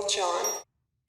with Jon.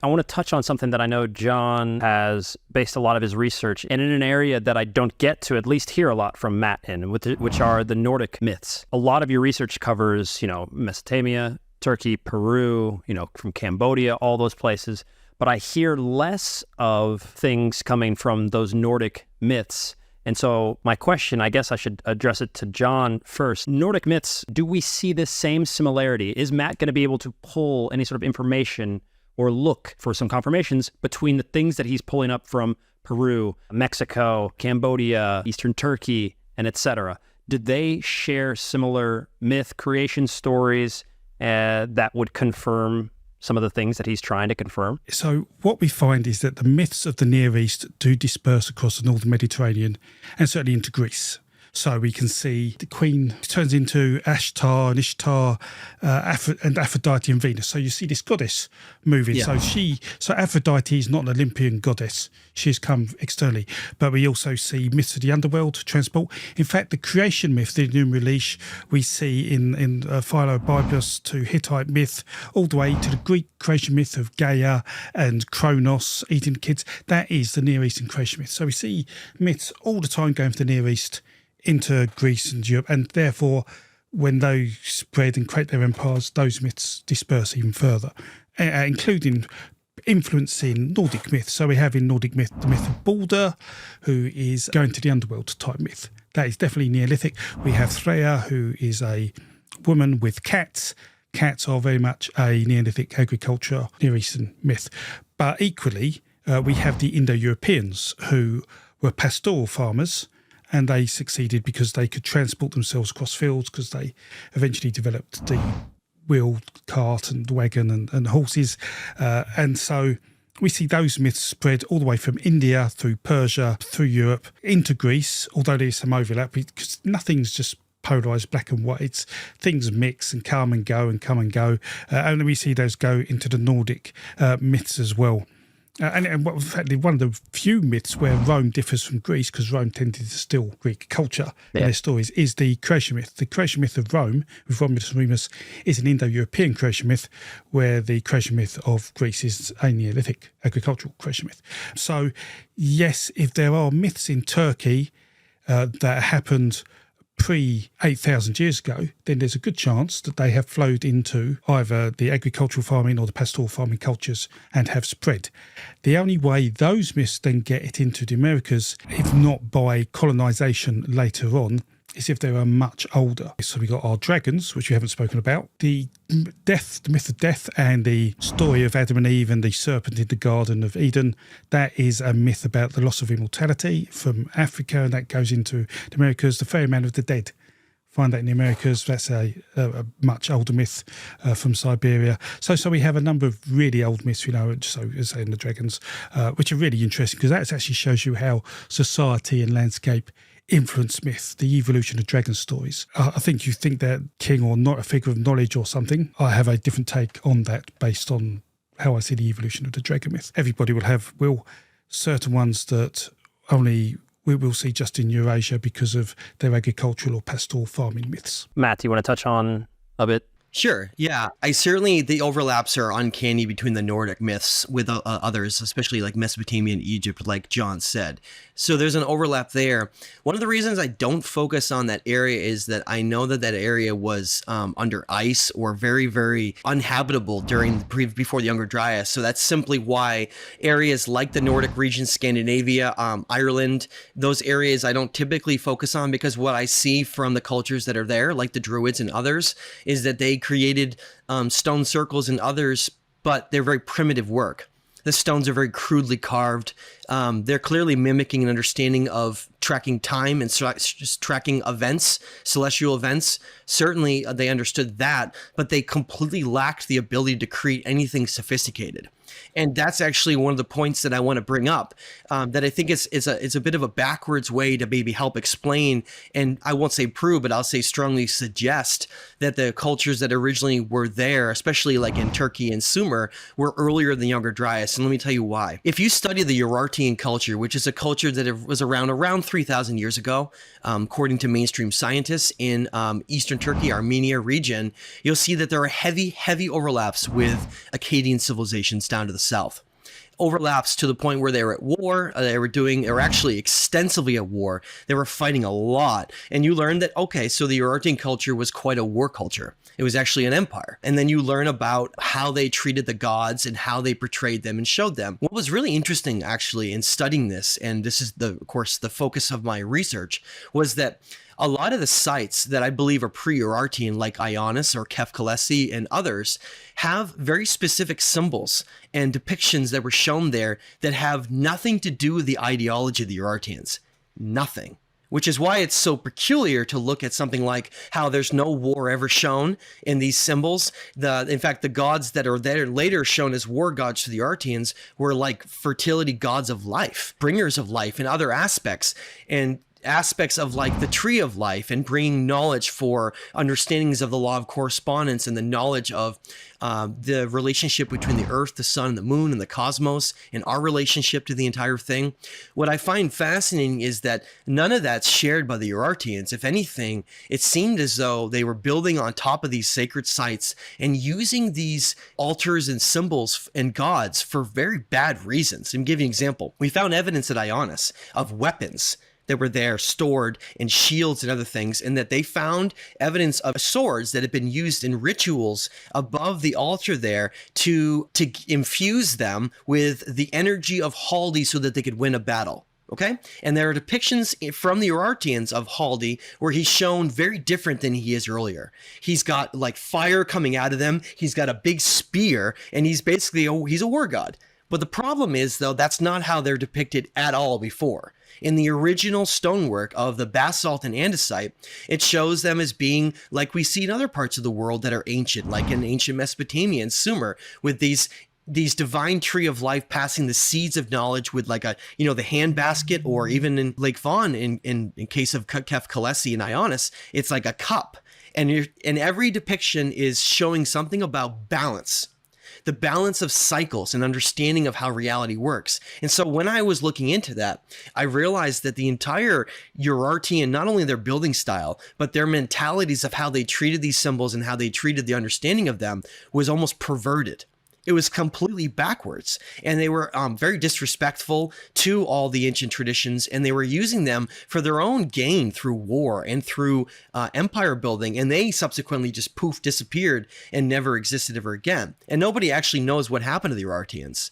I want to touch on something that I know Jon has based a lot of his research in an area that I don't get to at least hear a lot from Matt in, which are the Nordic myths. A lot of your research covers, Mesopotamia, Turkey, Peru, from Cambodia, all those places. But I hear less of things coming from those Nordic myths. And so my question, I guess I should address it to Jon first. Nordic myths, do we see this same similarity? Is Matt going to be able to pull any sort of information or look for some confirmations between the things that he's pulling up from Peru, Mexico, Cambodia, Eastern Turkey, and etc.? Did they share similar myth creation stories that would confirm some of the things that he's trying to confirm? So what we find is that the myths of the Near East do disperse across the northern Mediterranean and certainly into Greece. So we can see the queen turns into Ashtar and Ishtar and Aphrodite and Venus. So you see this goddess moving. Yeah. So Aphrodite is not an Olympian goddess. She's come externally. But we also see myths of the underworld transport. In fact, the creation myth, the Enuma Elish, we see in Philobiblos to Hittite myth, all the way to the Greek creation myth of Gaia and Kronos eating kids. That is the Near Eastern creation myth. So we see myths all the time going from the Near East into Greece and Europe, and therefore when those spread and create their empires, those myths disperse even further, including influencing Nordic myth. So we have in Nordic myth the myth of Balder, who is going to the underworld type myth. That is definitely Neolithic. We have Freya, who is a woman with cats. Cats are very much a Neolithic agriculture, Near Eastern myth. But equally, we have the Indo-Europeans, who were pastoral farmers, and they succeeded because they could transport themselves across fields, because they eventually developed the wheel cart and wagon and horses. And so we see those myths spread all the way from India through Persia, through Europe, into Greece, although there's some overlap because nothing's just polarised black and white. Things mix and come and go and come and go. And we see those go into the Nordic myths as well. And in fact, one of the few myths where Rome differs from Greece, because Rome tended to steal Greek culture in their stories, is the creation myth. The creation myth of Rome, with Romulus and Remus, is an Indo-European creation myth, where the creation myth of Greece is a Neolithic agricultural creation myth. So, yes, if there are myths in Turkey that happened pre-8,000 years ago, then there's a good chance that they have flowed into either the agricultural farming or the pastoral farming cultures and have spread. The only way those myths then get it into the Americas, if not by colonisation later on, is if they are much older. So we got our dragons, which we haven't spoken about, the myth of death, and the story of Adam and Eve and the serpent in the Garden of Eden. That is a myth about the loss of immortality from Africa, and that goes into the Americas. The ferryman of the dead, find that in the Americas. That's a much older myth from Siberia. So we have a number of really old myths, so as in the dragons, which are really interesting, because that actually shows you how society and landscape influence myth, the evolution of dragon stories. I think you think they're king or not a figure of knowledge or something. I have a different take on that based on how I see the evolution of the dragon myth. Everybody will have certain ones that only we will see just in Eurasia because of their agricultural or pastoral farming myths. Matt, do you want to touch on a bit? Sure. Yeah. The overlaps are uncanny between the Nordic myths with others, especially like Mesopotamia and Egypt, like Jon said. So there's an overlap there. One of the reasons I don't focus on that area is that I know that area was under ice or very, very uninhabitable before the Younger Dryas. So that's simply why areas like the Nordic region, Scandinavia, Ireland, those areas I don't typically focus on, because what I see from the cultures that are there, like the Druids and others, is that they created stone circles and others, but they're very primitive work. The stones are very crudely carved. They're clearly mimicking an understanding of tracking time and just tracking events, celestial events. Certainly they understood that, but they completely lacked the ability to create anything sophisticated. And that's actually one of the points that I want to bring up, that I think is a bit of a backwards way to maybe help explain, and I won't say prove, but I'll say strongly suggest that the cultures that originally were there, especially like in Turkey and Sumer, were earlier than Younger Dryas. And let me tell you why. If you study the Urartian culture, which is a culture that was around 3,000 years ago, according to mainstream scientists in Eastern Turkey, Armenia region, you'll see that there are heavy overlaps with Akkadian civilizations down to the south. Overlaps to the point where they were at war. They were actually extensively at war. They were fighting a lot. And you learn that, okay, so the Urartian culture was quite a war culture. It was actually an empire. And then you learn about how they treated the gods and how they portrayed them and showed them. What was really interesting actually in studying this, and this is of course the focus of my research, was that a lot of the sites that I believe are pre-Urartian, like Ionis or 𝗃𝗪𝗪 and others, have very specific symbols and depictions that were shown there that have nothing to do with the ideology of the Urartians. Nothing. Which is why it's so peculiar to look at something like how there's no war ever shown in these symbols. In fact, the gods that are there later shown as war gods to the Urartians were like fertility gods of life, bringers of life and other aspects. And aspects of like the tree of life and bringing knowledge for understandings of the law of correspondence and the knowledge of the relationship between the earth, the sun, and the moon, and the cosmos, and our relationship to the entire thing. What I find fascinating is that none of that's shared by the Urartians. If anything, it seemed as though they were building on top of these sacred sites and using these altars and symbols and gods for very bad reasons. Let me give you an example. We found evidence at Ionis of weapons that were there stored in shields and other things, and that they found evidence of swords that had been used in rituals above the altar there to infuse them with the energy of Haldi so that they could win a battle. Okay? And there are depictions from the Urartians of Haldi where he's shown very different than he is earlier. He's got like fire coming out of them. He's got a big spear, and he's basically, he's a war god. But the problem is, though, that's not how they're depicted at all before. In the original stonework of the basalt and andesite, it shows them as being like we see in other parts of the world that are ancient, like in ancient Mesopotamia and Sumer, with these divine tree of life passing the seeds of knowledge with like the hand basket, or even in Lake Vaughan, in case of 𝗃𝗪𝗪 and Ionis, it's like a cup. And every depiction is showing something about balance. The balance of cycles and understanding of how reality works. And so when I was looking into that, I realized that the entire Urartian, not only their building style, but their mentalities of how they treated these symbols and how they treated the understanding of them was almost perverted. It was completely backwards, and they were very disrespectful to all the ancient traditions, and they were using them for their own gain through war and through empire building, and they subsequently just poof disappeared and never existed ever again. And nobody actually knows what happened to the Urartians.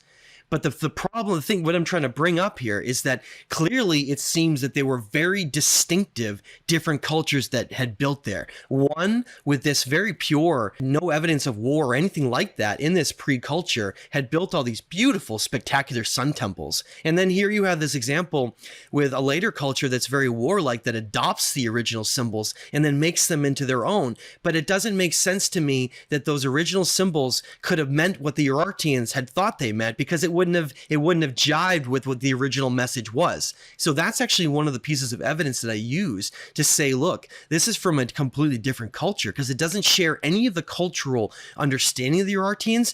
But the problem, what I'm trying to bring up here is that clearly it seems that they were very distinctive, different cultures that had built there. One with this very pure, no evidence of war or anything like that in this pre-culture, had built all these beautiful, spectacular sun temples. And then here you have this example with a later culture that's very warlike, that adopts the original symbols and then makes them into their own. But it doesn't make sense to me that those original symbols could have meant what the Urartians had thought they meant, because it wouldn't have jived with what the original message was. So that's actually one of the pieces of evidence that I use to say, look, this is from a completely different culture, because it doesn't share any of the cultural understanding of the Urartians,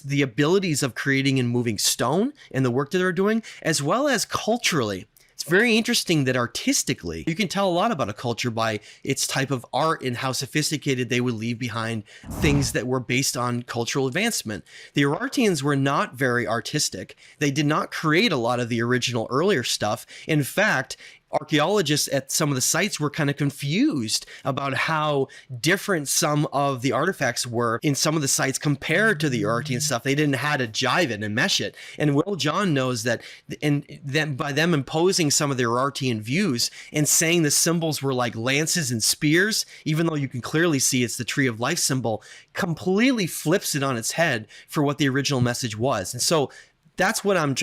the abilities of creating and moving stone and the work that they're doing, as well as culturally. It's very interesting that artistically, you can tell a lot about a culture by its type of art and how sophisticated they would leave behind things that were based on cultural advancement. The Urartians were not very artistic. They did not create a lot of the original earlier stuff. In fact, archaeologists at some of the sites were kind of confused about how different some of the artifacts were in some of the sites compared to the Urartian stuff. They didn't know how to jive it and mesh it. And Will John knows that, and then by them imposing some of the Urartian views and saying the symbols were like lances and spears, even though you can clearly see it's the tree of life symbol, completely flips it on its head for what the original message was. And so that's what I'm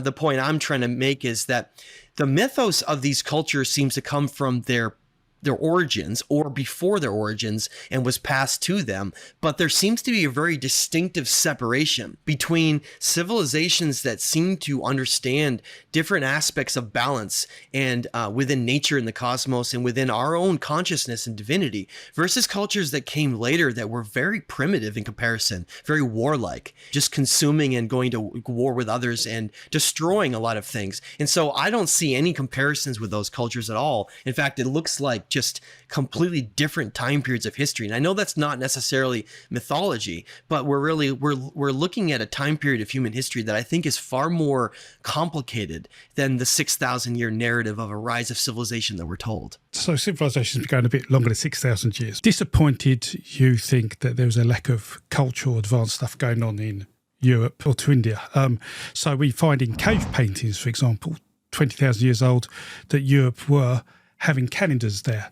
the point I'm trying to make, is that the mythos of these cultures seems to come from their their origins or before their origins and was passed to them. But there seems to be a very distinctive separation between civilizations that seem to understand different aspects of balance and within nature and the cosmos and within our own consciousness and divinity versus cultures that came later that were very primitive in comparison, very warlike, just consuming and going to war with others and destroying a lot of things. And so I don't see any comparisons with those cultures at all. In fact, it looks like just completely different time periods of history. And I know that's not necessarily mythology, but we're looking at a time period of human history that I think is far more complicated than the 6,000 year narrative of a rise of civilization that we're told. So civilization's been going a bit longer than 6,000 years. Disappointed you think that there was a lack of cultural advanced stuff going on in Europe or to India? So we find in cave paintings, for example, 20,000 years old, that Europe were having calendars there,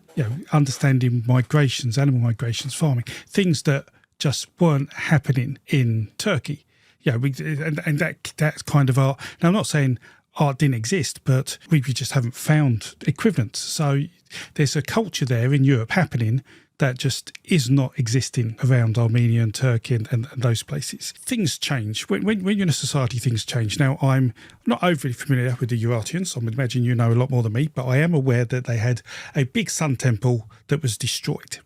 understanding migrations, animal migrations, farming, things that just weren't happening in Turkey. That's kind of art. Now, I'm not saying art didn't exist, but we just haven't found equivalents. So there's a culture there in Europe happening that just is not existing around Armenia and Turkey and those places. Things change. When you're in a society, things change. Now, I'm not overly familiar with the Urartians. I would imagine you know a lot more than me, but I am aware that they had a big sun temple that was destroyed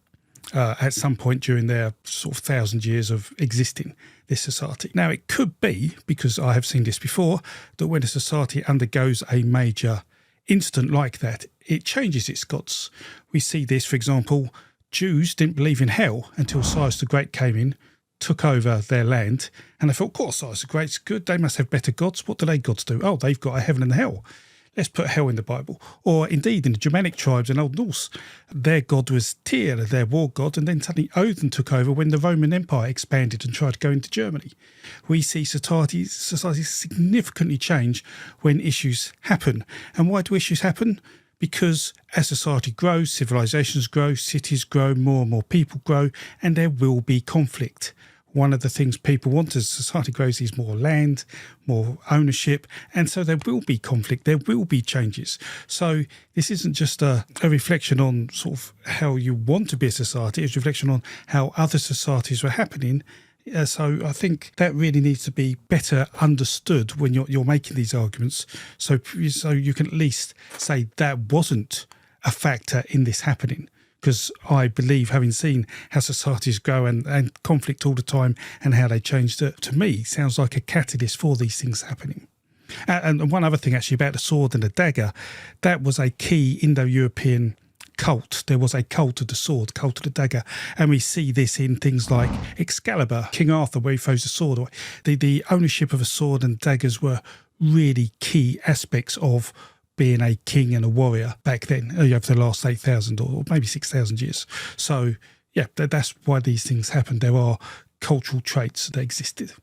at some point during their sort of 1,000 years of existing, this society. Now, it could be, because I have seen this before, that when a society undergoes a major incident like that, it changes its gods. We see this, for example, Jews didn't believe in hell until Cyrus the Great came in, took over their land, and they thought, of course, Cyrus the Great's good, they must have better gods. What do they gods do? Oh, they've got a heaven and a hell. Let's put hell in the Bible. Or indeed, in the Germanic tribes in Old Norse, their god was Tyr, their war god, and then suddenly Odin took over when the Roman Empire expanded and tried to go into Germany. We see societies significantly change when issues happen. And why do issues happen? Because as society grows, civilizations grow, cities grow, more and more people grow, and there will be conflict. One of the things people want as society grows is more land, more ownership, and so there will be conflict, there will be changes. So this isn't just a reflection on sort of how you want to be a society, it's a reflection on how other societies were happening. So I think that really needs to be better understood when you're making these arguments, so you can at least say that wasn't a factor in this happening. Because I believe, having seen how societies grow and conflict all the time and how they change, to me, sounds like a catalyst for these things happening. And one other thing actually about the sword and the dagger, that was a key Indo-European cult. There was a cult of the sword, cult of the dagger, and we see this in things like Excalibur, King Arthur, where he throws the sword away. The ownership of a sword and daggers were really key aspects of being a king and a warrior back then, over the last 8,000 or maybe 6,000 years. So, yeah, that's why these things happened. There are cultural traits that existed.